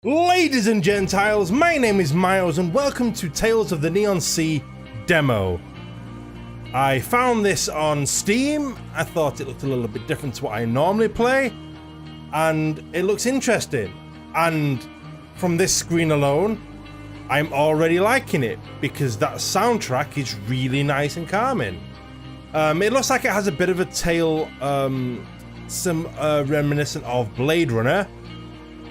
Ladies and Gentiles, my name is Miles and welcome to Tales of the Neon Sea demo. I found this on Steam. I thought it looked a little bit different to what I normally play, and it looks interesting. And from this screen alone, I'm already liking it because that soundtrack is really nice and calming. It looks like it has a bit of a tale, reminiscent of Blade Runner,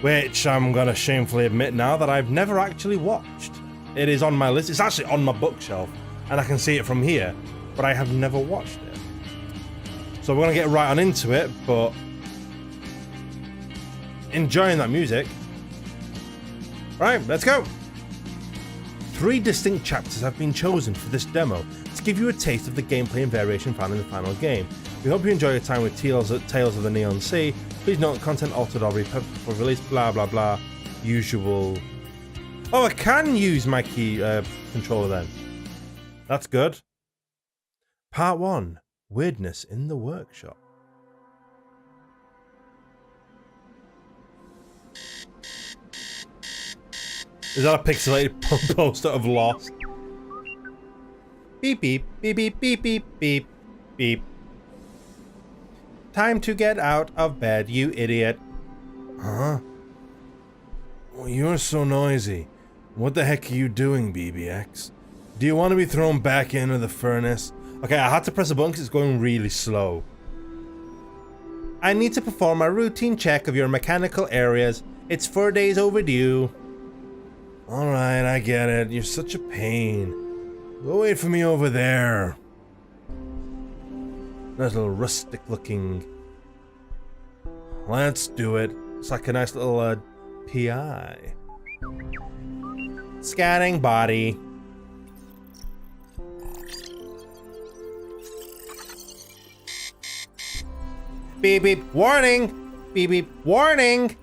which I'm gonna shamefully admit now that I've never actually watched. It is on my list. It's actually on my bookshelf, and I can see it from here, but I have never watched it. So we're gonna get right on into it, but enjoying that music. Right, let's go. 3 distinct chapters have been chosen for this demo to give you a taste of the gameplay and variation found in the final game. We hope you enjoy your time with Tales of the Neon Sea. Please note content altered or repurposed for release, blah blah blah. Usual. Oh, I can use my key controller then. That's good. Part 1. Weirdness in the workshop. Is that a pixelated poster of Lost? Beep beep beep beep beep beep beep beep. Time to get out of bed, you idiot. Huh? Well, you're so noisy. What the heck are you doing, BBX? Do you want to be thrown back into the furnace? Okay, I had to press a button because it's going really slow. I need to perform a routine check of your mechanical areas. It's 4 days overdue. Alright, I get it. You're such a pain. Go wait for me over there. Nice little rustic looking. Let's do it. It's like a nice little PI. Scanning body. Beep beep warning. Beep beep warning.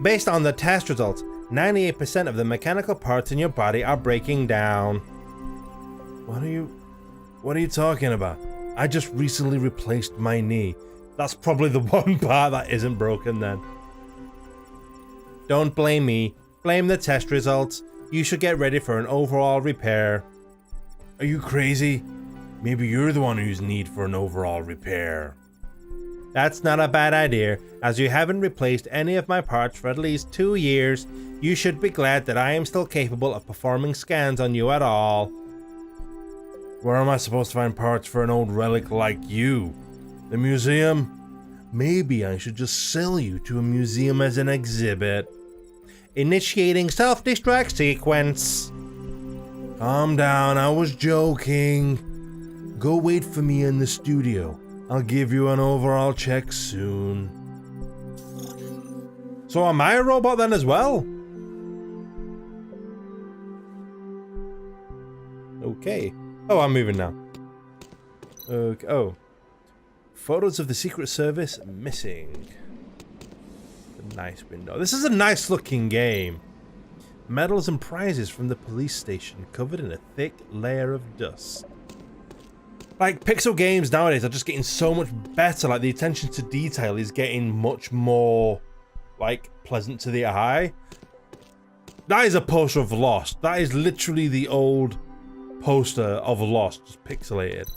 Based on the test results, 98% of the mechanical parts in your body are breaking down. What are you talking about? I just recently replaced my knee. That's probably the one part that isn't broken then. Don't blame me. Blame the test results. You should get ready for an overall repair. Are you crazy? Maybe you're the one who's in need for an overall repair. That's not a bad idea, as you haven't replaced any of my parts for at least 2 years. You should be glad that I am still capable of performing scans on you at all. Where am I supposed to find parts for an old relic like you? The museum? Maybe I should just sell you to a museum as an exhibit. Initiating self-destruct sequence. Calm down, I was joking. Go wait for me in the studio. I'll give you an overall check soon. So am I a robot then as well? Okay. Oh, I'm moving now. Okay. Oh. Photos of the Secret Service missing. A nice window. This is a nice looking game. Medals and prizes from the police station covered in a thick layer of dust. Like, pixel games nowadays are just getting so much better. Like, the attention to detail is getting much more, like, pleasant to the eye. That is a poster of Lost. That is literally the old poster of Lost, just pixelated.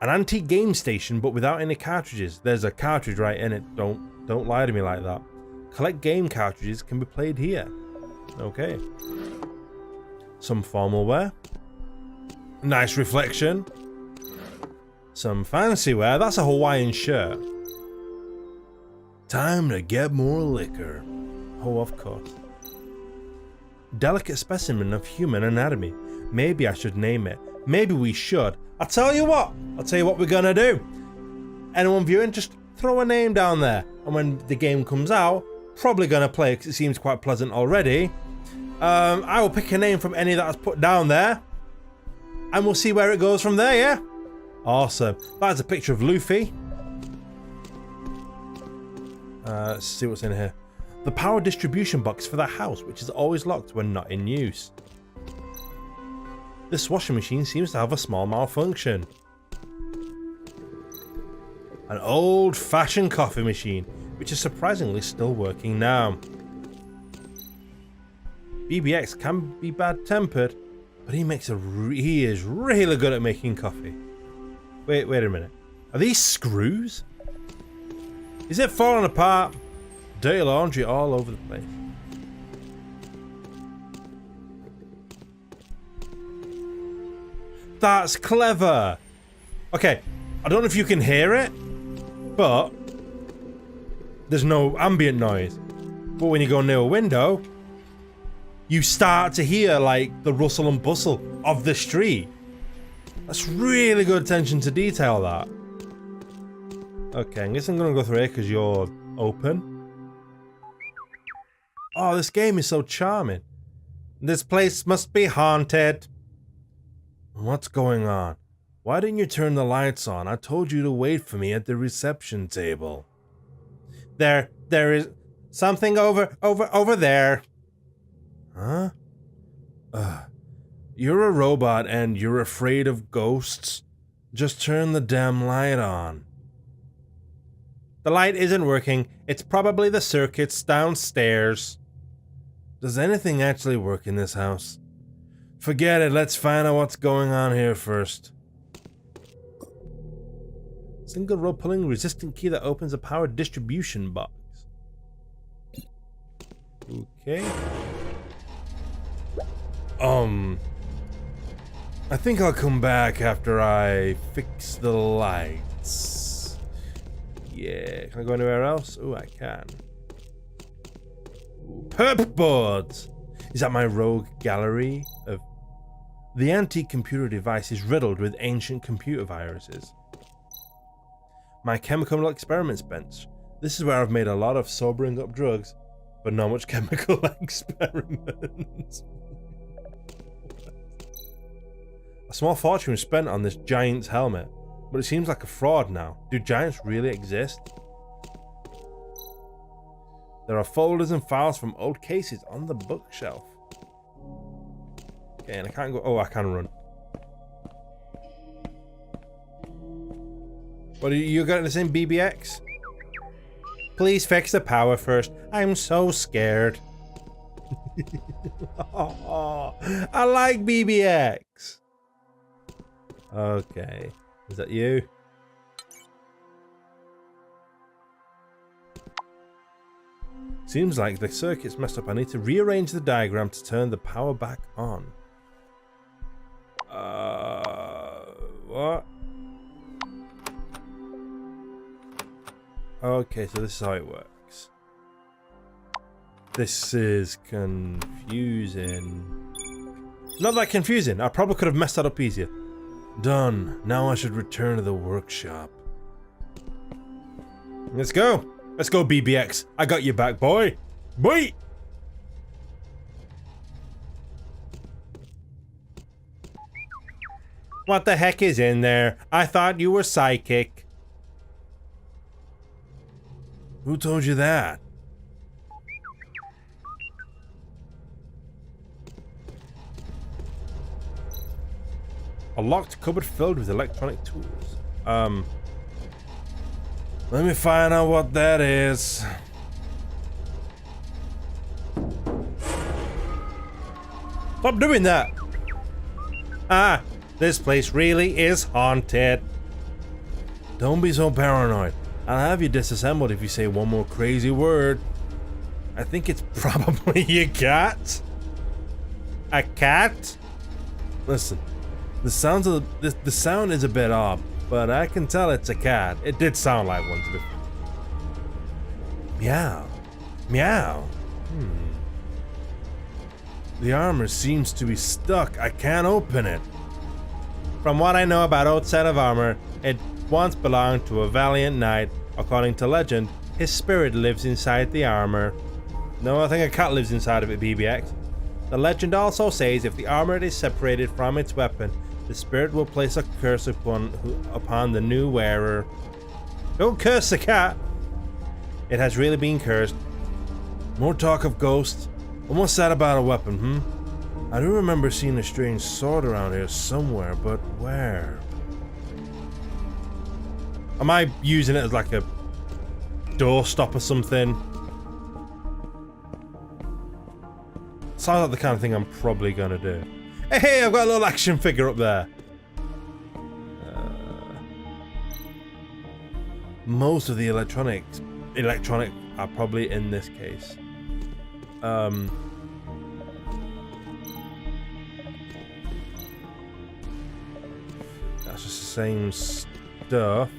An antique game station, but without any cartridges. There's a cartridge right in it. Don't lie to me like that. Collect game cartridges can be played here. Okay. Some formal wear. Nice reflection. Some fancy wear. That's a Hawaiian shirt. Time to get more liquor. Oh, of course. Delicate specimen of human anatomy. Maybe I should name it. Maybe we should. I'll tell you what we're gonna do. Anyone viewing, just throw a name down there. And when the game comes out, probably gonna play because it seems quite pleasant already. I will pick a name from any that I've put down there. And we'll see where it goes from there, yeah? Awesome. That's a picture of Luffy. Let's see what's in here. The power distribution box for the house, which is always locked when not in use. This washing machine seems to have a small malfunction. An old-fashioned coffee machine. which is surprisingly still working now. BBX can be bad-tempered, but he is really good at making coffee. Wait a minute. Are these screws? Is it falling apart? Dirty laundry all over the place. That's clever. Okay, I don't know if you can hear it, but there's no ambient noise. But when you go near a window, you start to hear like the rustle and bustle of the street. That's really good attention to detail, that. Okay, I guess I'm gonna go through here because you're open. Oh, this game is so charming. This place must be haunted. What's going on? Why didn't you turn the lights on? I told you to wait for me at the reception table. There is something over there. Huh? You're a robot and you're afraid of ghosts? Just turn the damn light on. The light isn't working. It's probably the circuits downstairs. Does anything actually work in this house? Forget it. Let's find out what's going on here first. Single row pulling resistant key that opens a power distribution box. Okay. I think I'll come back after I fix the lights. Yeah, can I go anywhere else? Oh, I can. Perp boards! Is that my rogue gallery of... The antique computer device is riddled with ancient computer viruses. My chemical experiments bench. This is where I've made a lot of sobering up drugs, but not much chemical experiments. A small fortune was spent on this giant's helmet, but it seems like a fraud now. Do giants really exist? There are folders and files from old cases on the bookshelf. Okay, and I can't go... Oh, I can run. What, you got the same BBX? Please fix the power first. I'm so scared. Oh, I like BBX. Okay. Is that you? Seems like the circuit's messed up. I need to rearrange the diagram to turn the power back on. What? Okay, so this is how it works. This is confusing. Not that confusing. I probably could have messed that up easier. Done. Now I should return to the workshop. Let's go. Let's go, BBX. I got your back, boy. Boy! What the heck is in there? I thought you were psychic. Who told you that? A locked cupboard filled with electronic tools. Let me find out what that is. Stop doing that! Ah, this place really is haunted. Don't be so paranoid. I'll have you disassembled if you say one more crazy word. I think it's probably your cat. A cat? Listen, the sound is a bit odd, but I can tell it's a cat. It did sound like one to me. Meow. Meow. The armor seems to be stuck. I can't open it. From what I know about old set of armor, it once belonged to a valiant knight. According to legend, his spirit lives inside the armor. No, I think a cat lives inside of it, BBX. The legend also says if the armor is separated from its weapon, the spirit will place a curse upon the new wearer. Don't curse the cat! It has really been cursed. More talk of ghosts. And what's that about a weapon, I do remember seeing a strange sword around here somewhere, but where? Am I using it as like a doorstop or something. Sounds like the kind of thing I'm probably gonna do. Hey, I've got a little action figure up there. Most of the electronic are probably in this case. That's just the same stuff.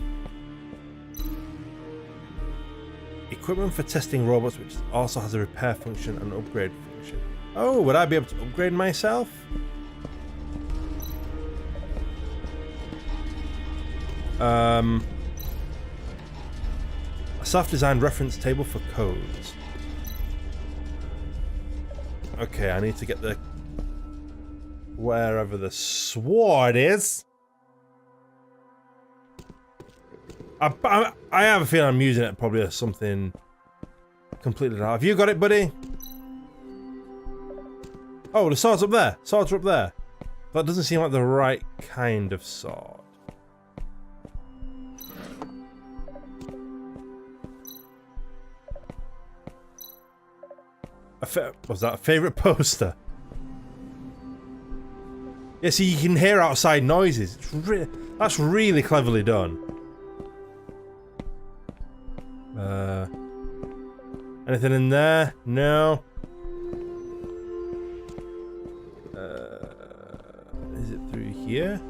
Equipment for testing robots, which also has a repair function and upgrade function. Oh, would I be able to upgrade myself? A self-designed reference table for codes. Okay, I need to get the... wherever the sword is. I have a feeling I'm using it probably as something completely different. Have you got it, buddy? Oh, the sword's up there. Swords are up there. That doesn't seem like the right kind of sword. Was that a favourite poster? Yeah, see, you can hear outside noises. That's really cleverly done. Anything in there? No. Is it through here?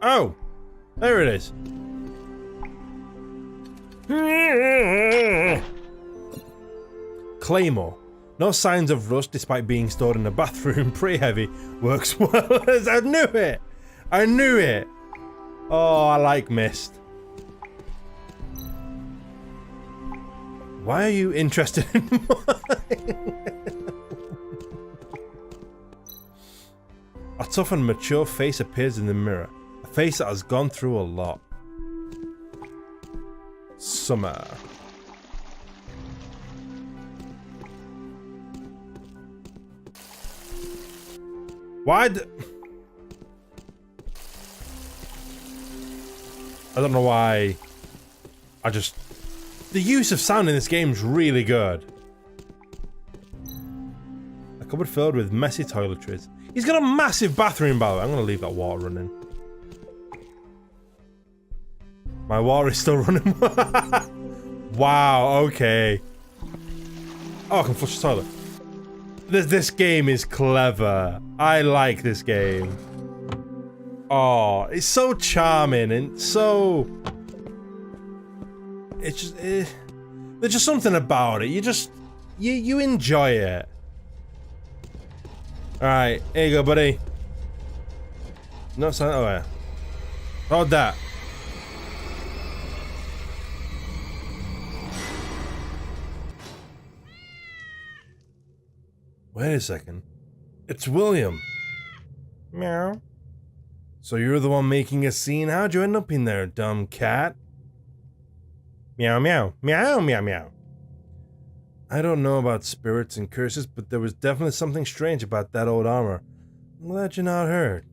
Oh! There it is. Claymore. No signs of rust despite being stored in the bathroom. Pretty heavy. Works well. I knew it! I knew it! Oh, I like mist. Why are you interested in mine? A tough and mature face appears in the mirror. A face that has gone through a lot. Summer. Why I don't know why. The use of sound in this game is really good. A cupboard filled with messy toiletries. He's got a massive bathroom, by the way. I'm gonna leave that water running. My water is still running. Wow, okay. Oh, I can flush the toilet. This game is clever. I like this game. Oh, it's so charming and so... It's just... there's just something about it. You enjoy it. Alright, here you go, buddy. No sign... Oh, yeah. Hold that. Wait a second. It's William. Meow. So you're the one making a scene? How'd you end up in there, dumb cat? Meow, meow. Meow, meow, meow. I don't know about spirits and curses, but there was definitely something strange about that old armor. I'm glad you're not hurt.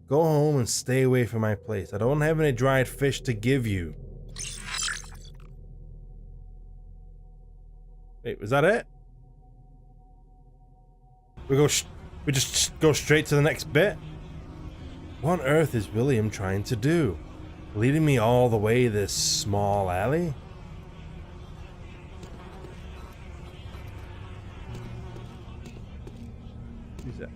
Go home and stay away from my place. I don't have any dried fish to give you. Wait, was that it? We just go straight to the next bit? What on earth is William trying to do? Leading me all the way this small alley? Who's that?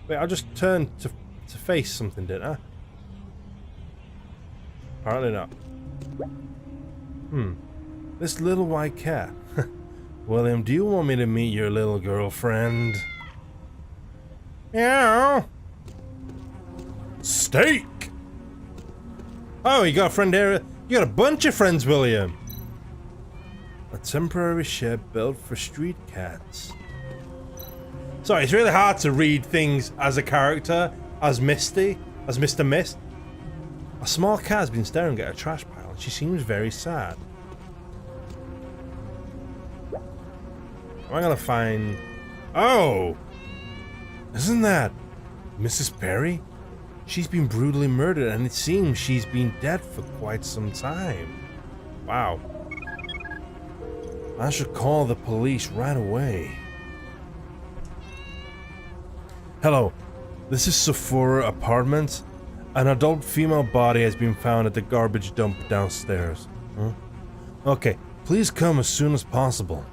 Wait, I just turned to face something, didn't I? Apparently not. This little white cat. William, do you want me to meet your little girlfriend? Meow. Steak! Oh, you got a friend here. You got a bunch of friends, William. A temporary shed built for street cats. Sorry, it's really hard to read things as a character, as Misty, as Mr. Mist. A small cat has been staring at a trash pile and she seems very sad. Am I gonna find... Oh! Isn't that Mrs. Perry? She's been brutally murdered, and it seems she's been dead for quite some time. Wow. I should call the police right away. Hello, this is Sephora Apartments. An adult female body has been found at the garbage dump downstairs. Huh? Okay, please come as soon as possible.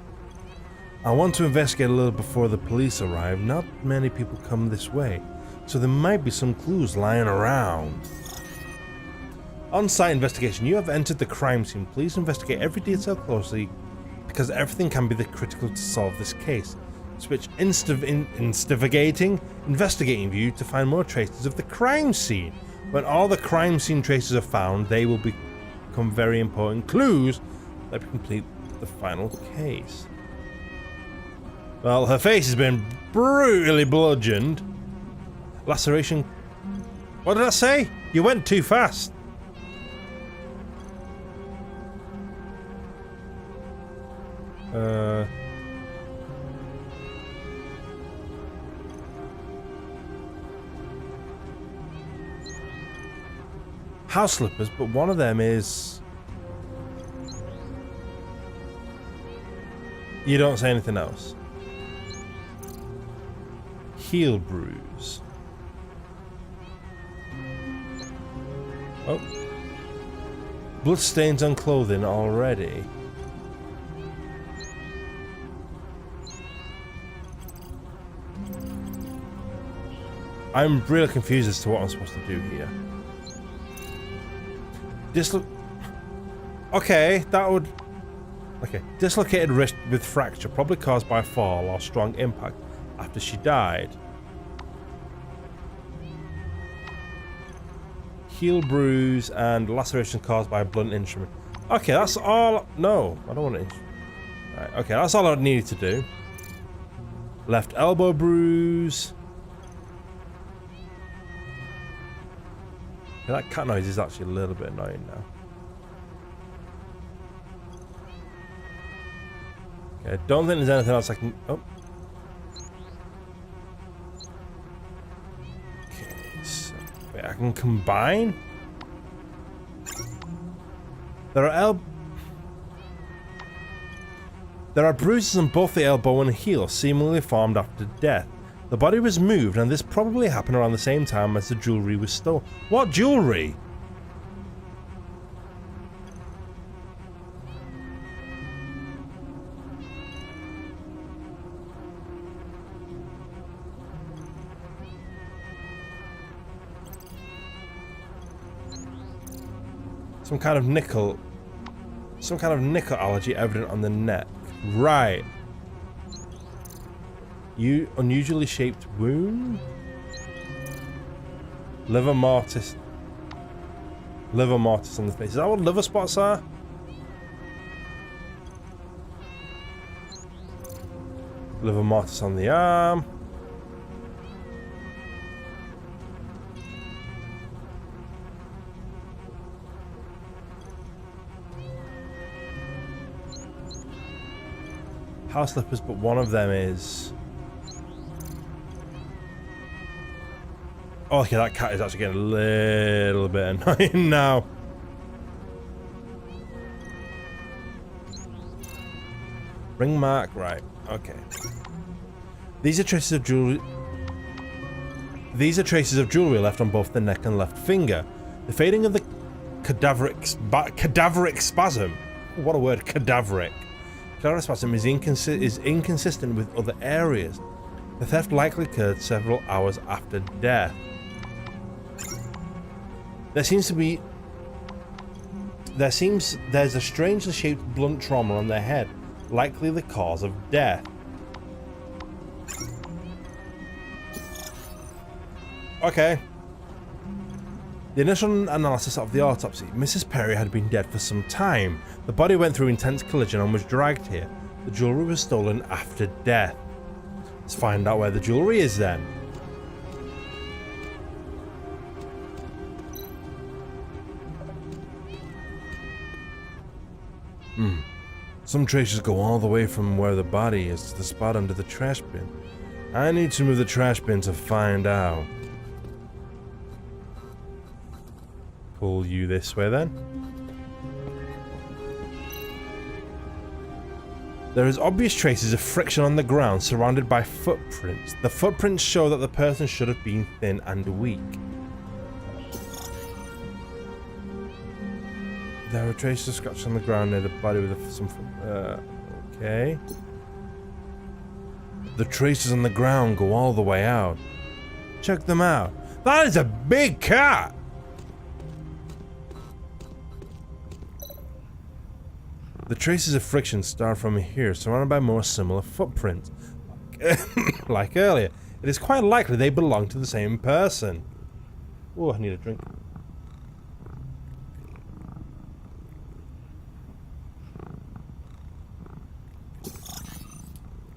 I want to investigate a little before the police arrive. Not many people come this way, so there might be some clues lying around. On-site investigation. You have entered the crime scene. Please investigate every detail closely, because everything can be critical to solve this case. Switch investigating view to find more traces of the crime scene. When all the crime scene traces are found, they will become very important clues that complete the final case. Well, her face has been brutally bludgeoned. Laceration. What did I say? You went too fast. House slippers, but one of them is... You don't say anything else. Heel bruise. Oh. Blood stains on clothing already. I'm really confused as to what I'm supposed to do here. Okay, that would... Okay, dislocated wrist with fracture, probably caused by a fall or strong impact after she died. Heel bruise and laceration caused by a blunt instrument. Okay, that's all... No, I don't want to... Right, okay, that's all I needed to do. Left elbow bruise. Yeah, that cat noise is actually a little bit annoying now. Okay, I don't think there's anything else I can... Oh. Okay, so... Wait, I can combine? There are bruises on both the elbow and heel, seemingly formed after death. The body was moved, and this probably happened around the same time as the jewelry was stolen. What jewelry? Some kind of nickel allergy evident on the neck. Right. Unusually shaped wound? Liver mortis on the face. Is that what liver spots are? Liver mortis on the arm. House slippers, but one of them is... Oh, okay, that cat is actually getting a little bit annoying now. Ring mark, right, okay. These are traces of jewelry left on both the neck and left finger. The fading of the cadaveric spasm. What a word, cadaveric. Cadaveric spasm is inconsistent with other areas. The theft likely occurred several hours after death. There's a strangely shaped blunt trauma on their head, likely the cause of death. Okay. The initial analysis of the autopsy. Mrs. Perry had been dead for some time. The body went through intense collision and was dragged here. The jewelry was stolen after death. Let's find out where the jewelry is then. Some traces go all the way from where the body is to the spot under the trash bin. I need to move the trash bin to find out. pull you this way then. There is obvious traces of friction on the ground surrounded by footprints. The footprints show that the person should have been thin and weak. There are traces of scratches on the ground near the body with some... okay. The traces on the ground go all the way out. Check them out. That is a big cat! The traces of friction start from here, surrounded by more similar footprints. Like earlier, it is quite likely they belong to the same person. Oh, I need a drink.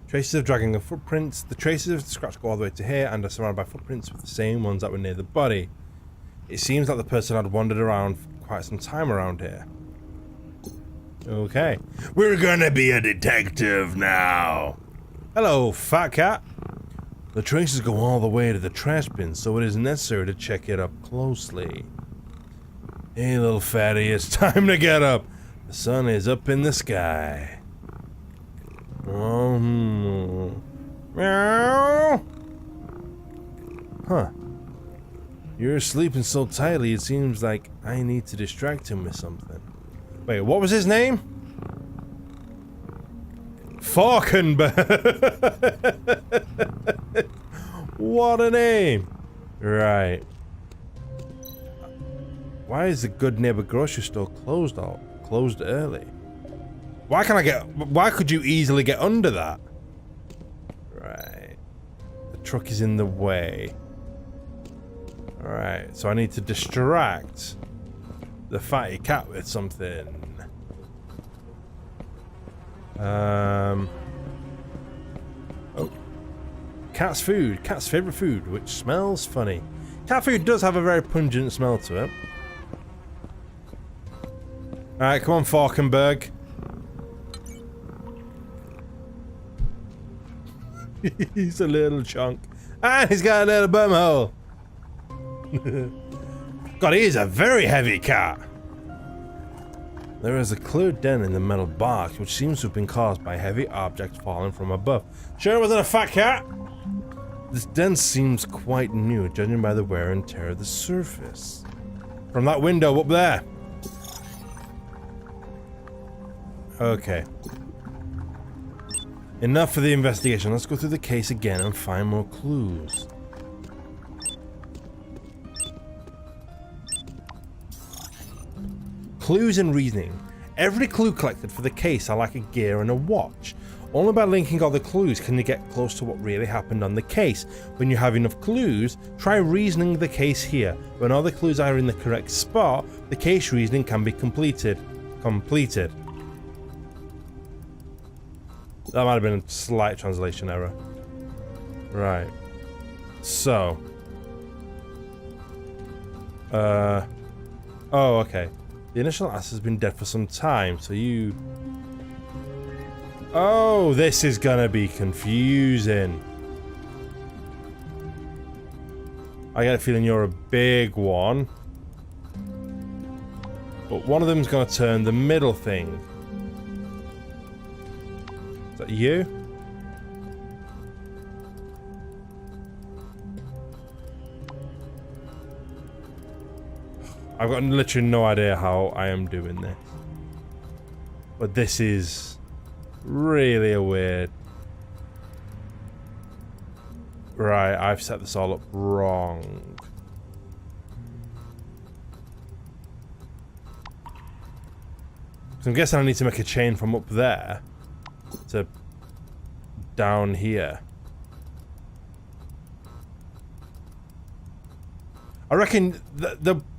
Traces of dragging of footprints. The traces of the scratch go all the way to here and are surrounded by footprints with the same ones that were near the body. It seems that the person had wandered around for quite some time around here. Okay. We're gonna be a detective now. Hello, fat cat. The traces go all the way to the trash bin, so it is necessary to check it up closely. Hey, little fatty, it's time to get up. The sun is up in the sky. Meow. Huh. You're sleeping so tightly, it seems like I need to distract him with something. Wait, what was his name? Falkenberg. What a name. Right. Why is the Good Neighbor grocery store closed early? Why could you easily get under that? Right. The truck is in the way. Alright, so I need to distract the fatty cat with something. Oh. Cat's food. Cat's favorite food, which smells funny. Cat food does have a very pungent smell to it. Alright, come on, Falkenberg. He's a little chunk. And he's got a little bum hole. God, he is a very heavy cat. There is a clear dent in the metal box, which seems to have been caused by heavy objects falling from above. Sure it wasn't a fat cat? This dent seems quite new, judging by the wear and tear of the surface. From that window up there. Okay. Enough for the investigation. Let's go through the case again and find more clues. Clues and reasoning. Every clue collected for the case are like a gear and a watch. Only by linking all the clues can you get close to what really happened on the case. When you have enough clues, try reasoning the case here. When all the clues are in the correct spot, the case reasoning can be completed. That might have been a slight translation error. Right. So. Oh, okay. The initial ass has been dead for some time, so you... Oh, this is gonna be confusing. I get a feeling you're a big one. But one of them's gonna turn the middle thing. Is that you? I've got literally no idea how I am doing this. But this is really a weird... Right, I've set this all up wrong. So I'm guessing I need to make a chain from up there to down here. I reckon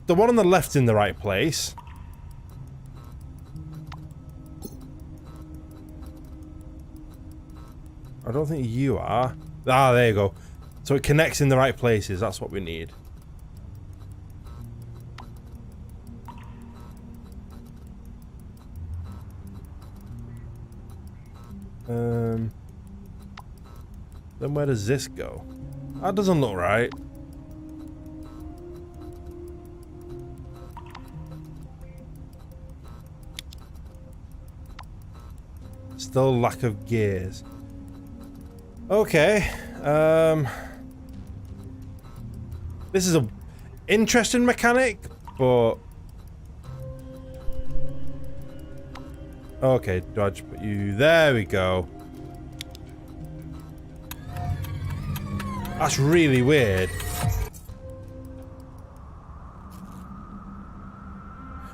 the one on the left's in the right place. I don't think you are. Ah, there you go. So it connects in the right places. That's what we need. Then where does this go? That doesn't look right. still lack of gears. Okay. This is a interesting mechanic, but okay, dodge, but you there we go. That's really weird.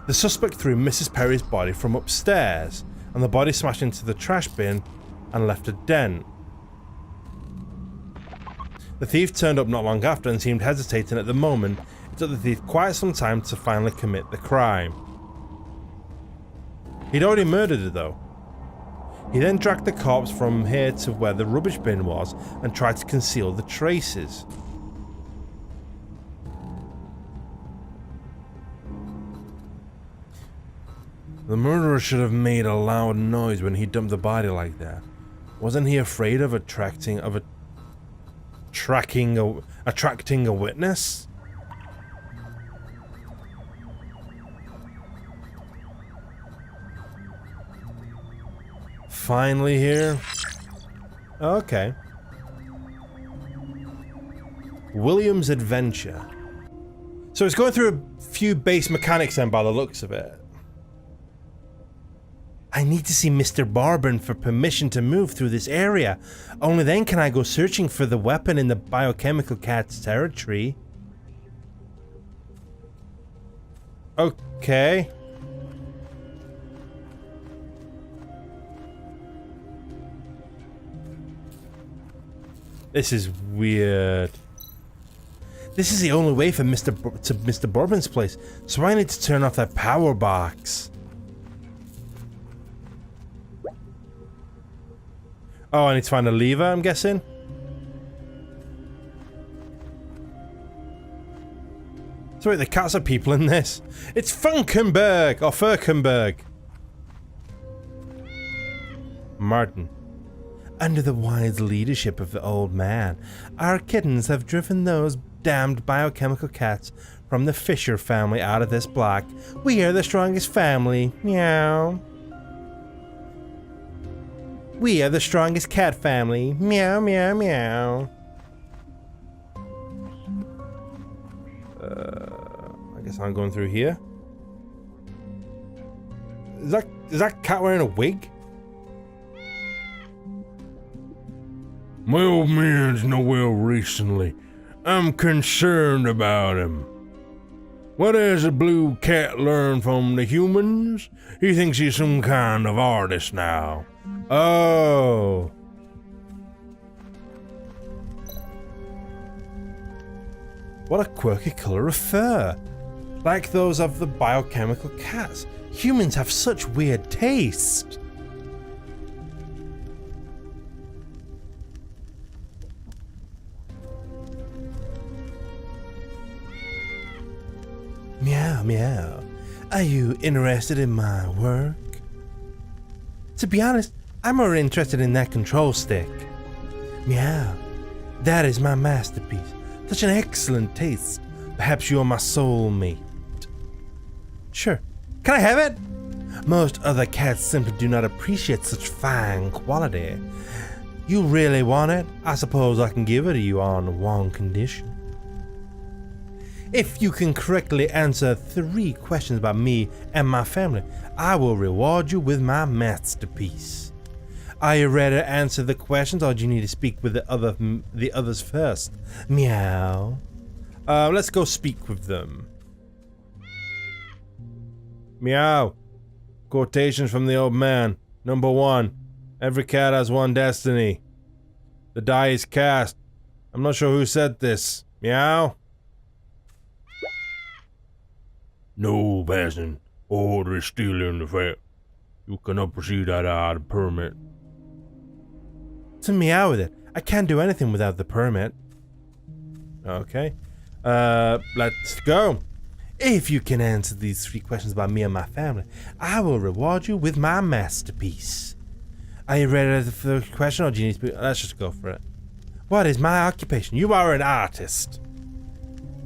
The suspect threw Mrs. Perry's body from upstairs, and the body smashed into the trash bin and left a dent. The thief turned up not long after and seemed hesitating at the moment. It took the thief quite some time to finally commit the crime. He'd already murdered her though. He then dragged the corpse from here to where the rubbish bin was and tried to conceal the traces. The murderer should have made a loud noise when he dumped the body like that. Wasn't he afraid of attracting a witness? Finally here. Okay. William's adventure. So it's going through a few base mechanics then by the looks of it. I need to see Mr. Barburn for permission to move through this area. Only then can I go searching for the weapon in the biochemical cat's territory. Okay. This is weird. This is the only way for Mr. Bourbon's place, so I need to turn off that power box. Oh, I need to find a lever, I'm guessing. So wait, the cats are people in this. It's Funkenberg or Furkenberg. Martin. Under the wise leadership of the old man, our kittens have driven those damned biochemical cats from the Fisher family out of this block. We are the strongest family. Meow. We are the strongest cat family. Meow, meow, meow. I guess I'm going through here. Is that cat wearing a wig? My old man's not well recently. I'm concerned about him. What has a blue cat learned from the humans? He thinks he's some kind of artist now. Oh. What a quirky color of fur. Like those of the biochemical cats. Humans have such weird taste. Meow, meow. Are you interested in my work? To be honest, I'm more interested in that control stick. Meow. That is my masterpiece. Such an excellent taste. Perhaps you're my soulmate. Sure. Can I have it? Most other cats simply do not appreciate such fine quality. You really want it? I suppose I can give it to you on one condition. If you can correctly answer 3 questions about me and my family, I will reward you with my masterpiece. Are you ready to answer the questions, or do you need to speak with the others first? Meow. Let's go speak with them. Meow. Quotations from the old man. Number 1. Every cat has one destiny. The die is cast. I'm not sure who said this. Meow. No passing. Order is still in effect. You cannot proceed without a permit. To meow with it. I can't do anything without the permit. Okay. Let's go. If you can answer these 3 questions about me and my family, I will reward you with my masterpiece. Are you ready for the question, or do you need to be... Let's just go for it. What is my occupation? You are an artist.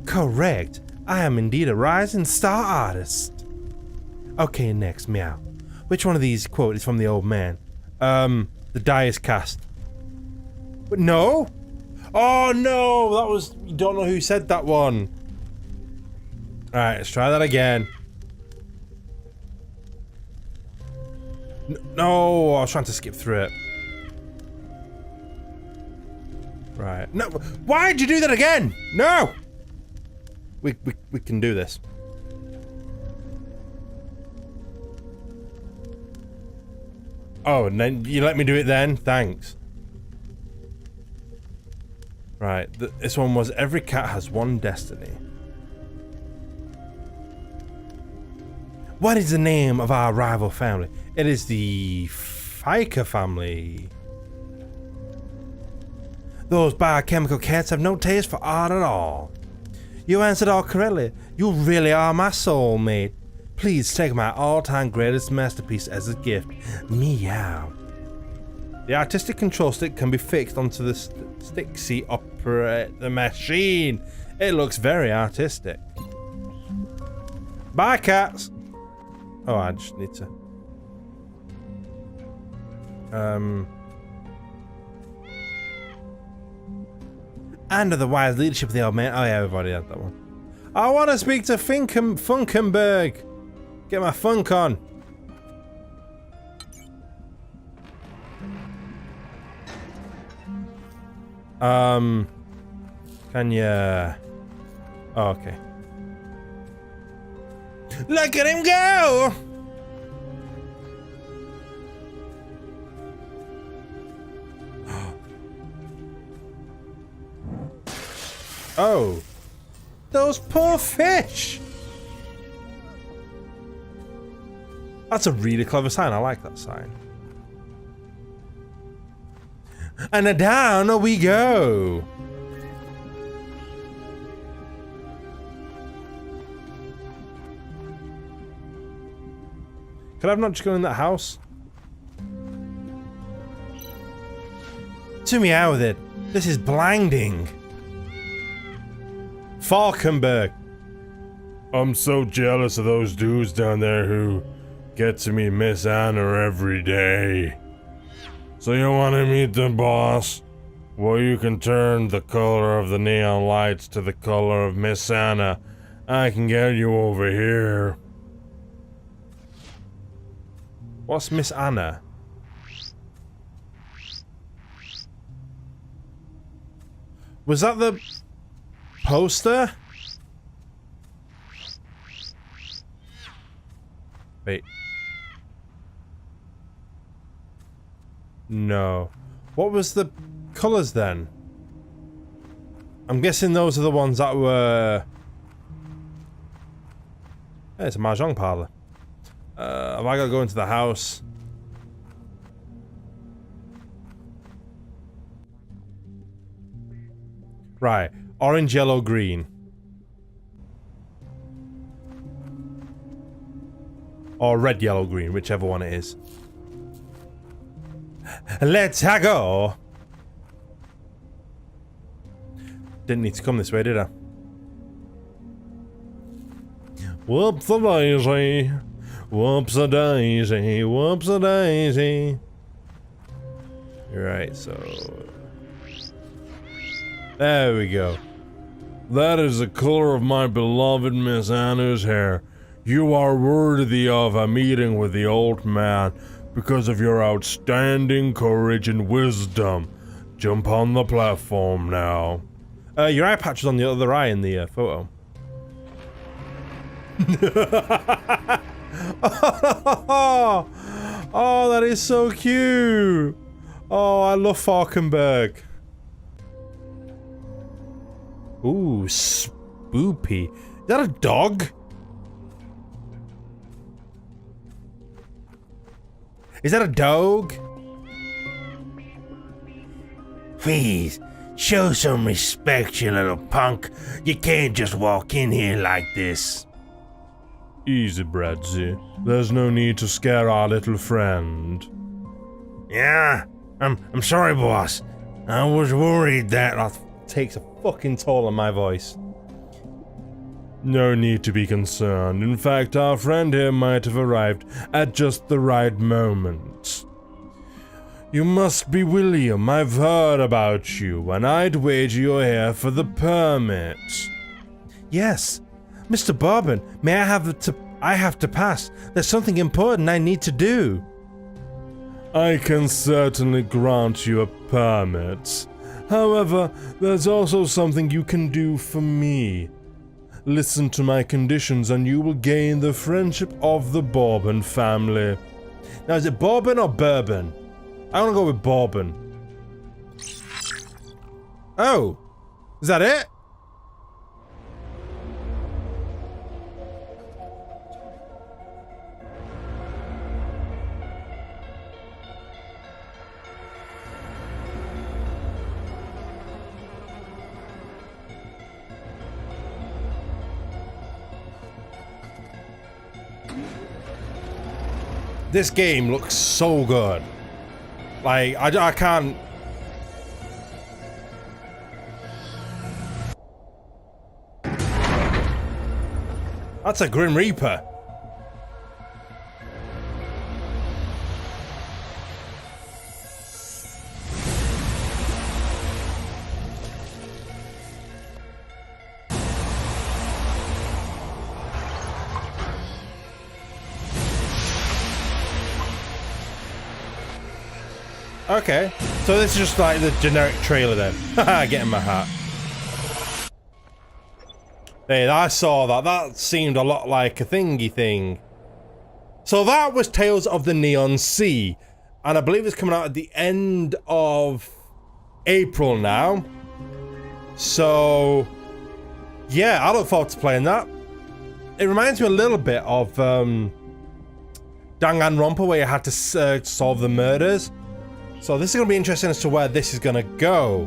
Correct. I am indeed a rising star artist. Okay, next, meow. Which one of these, quote, is from the old man? The die is cast. But no! Oh no! That was... You don't know who said that one. Alright, let's try that again. No! I was trying to skip through it. Right. No! Why'd you do that again? No! We can do this. Oh, and then you let me do it then? Thanks. Right, this one was every cat has one destiny. What is the name of our rival family? It is the Fiker family. Those biochemical cats have no taste for art at all. You answered all correctly. You really are my soulmate. Please take my all-time greatest masterpiece as a gift. Meow. The artistic control stick can be fixed onto the stick seat operate the machine. It looks very artistic. Bye, cats. Oh, I just need to... Under the wise leadership of the old man... Oh yeah, we've already had that one. I want to speak to Funkenberg. Get my funk on. Can you... Oh, okay. Look at him go! Oh. Those poor fish! That's a really clever sign. I like that sign. And down we go. Could I have not just gone in that house? To me out with it. This is blinding. Falkenberg. I'm so jealous of those dudes down there who get to meet Miss Anna every day. So you want to meet the boss? Well, you can turn the color of the neon lights to the color of Miss Anna. I can get you over here. What's Miss Anna? Was that the poster? Wait. No. What was the colors then? I'm guessing those are the ones that were... Hey, it's a mahjong parlor. Have I got to go into the house? Right. Orange, yellow, green. Or red, yellow, green, whichever one it is. Let's go! Didn't need to come this way, did I? Whoops-a-daisy. Whoops-a-daisy. Whoops-a-daisy. Right, so... There we go. That is the color of my beloved Miss Anna's hair. You are worthy of a meeting with the old man because of your outstanding courage and wisdom. Jump on the platform now. Your eye patch is on the other eye in the photo. Oh, that is so cute. Oh, I love Falkenberg. Ooh, spoopy. Is that a dog? Is that a dog? Please, show some respect, you little punk. You can't just walk in here like this. Easy, Bradzy. There's no need to scare our little friend. Yeah, I'm sorry, boss. I was worried that... That takes a fucking toll on my voice. No need to be concerned. In fact, our friend here might have arrived at just the right moment. You must be William. I've heard about you, and I'd wager you're here for the permits. Yes. Mr. Bourbon, may I have to pass. There's something important I need to do. I can certainly grant you a permit. However, there's also something you can do for me. Listen to my conditions and you will gain the friendship of the Bourbon family. Now, is it Bourbon or Bourbon? I want to go with Bourbon. Oh, is that it? This game looks so good. Like, I can't... That's a Grim Reaper. Okay, so this is just like the generic trailer then. Haha, get in my hat. Hey, I saw that. That seemed a lot like a thingy thing. So that was Tales of the Neon Sea. And I believe it's coming out at the end of April now. So, yeah, I look forward to playing that. It reminds me a little bit of Danganronpa, where you had to solve the murders. So this is going to be interesting as to where this is going to go.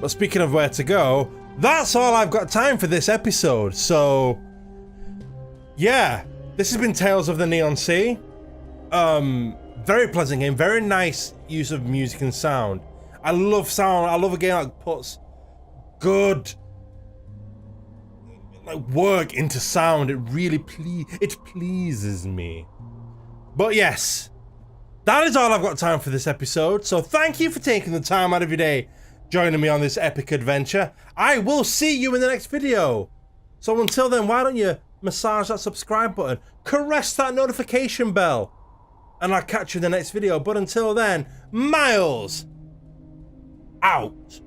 But speaking of where to go, that's all I've got time for this episode. So, yeah, this has been Tales of the Neon Sea. Very pleasant game, very nice use of music and sound. I love sound. I love a game that puts good work into sound. It really pleases me. But yes. That is all I've got time for this episode, so thank you for taking the time out of your day joining me on this epic adventure. I will see you in the next video. So until then, why don't you massage that subscribe button, caress that notification bell, and I'll catch you in the next video. But until then, Miles out.